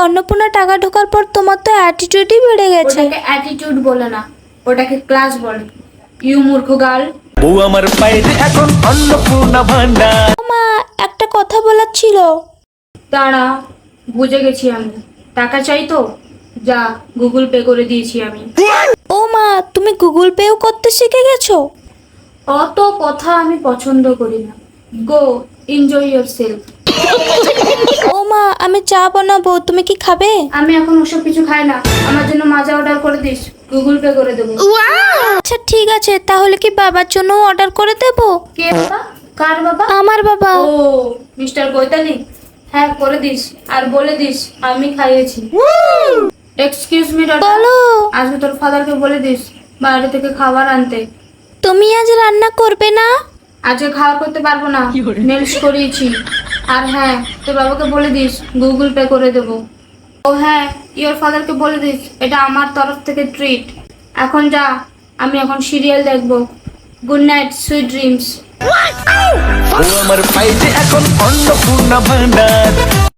অন্নপূর্ণা টাকা ঢোকার পর তোমার তো অ্যাটিটিউডই বেড়ে গেছে। ওটাকে অ্যাটিটিউড বলে না, ওটাকে ক্লাস বলে। ইউ মূর্খ গাল। বউ আমার পায়ে এখন অন্নপূর্ণা ভান্ডার। ও মা, একটা কথা বলার ছিল। দাঁড়া, বুঝে গেছি আমি। টাকা চাই তো, যা গুগল পে করে দিয়েছি আমি। ও মা, তুমি গুগল পেও করতে শিখে গেছো? অত কথা আমি পছন্দ করি না। Go enjoy yourself. ও মা, আমি চা বানাবো, তুমি কি খাবে? আমি এখন ওসব কিছু খাই না, আমার জন্য মাজা অর্ডার করে দিস, গুগল পে করে দেবো। আচ্ছা ঠিক আছে, তাহলে কি বাবার জন্য অর্ডার করে দেব? কে বাবা? কার বাবা? আমার বাবা। ও মিস্টার কৈতালি, হ্যাঁ করে দিস, আর বলে দিস আমি খাইয়েছি। এক্সকিউজ মি ডক্টর, বলো। আজকে তোর ফাদারকে বলে দিস বাইরে থেকে খাবার আনতে। তুমি আজ রান্না করবে না? আজকে খাওয়া করতে পারবো না, নেলস করিয়েছি। আর হ্যাঁ, তোর বাবাকে বলে দিস গুগল পে করে দেবো। ও হ্যাঁ, ইওর ফাদারকে বলে দিস এটা আমার তরফ থেকে ট্রিট। এখন যা, আমি এখন সিরিয়াল দেখবো। Good night, sweet dreams. বউ আমার পায়ে এখন অন্নপূর্ণা ভান্ডার।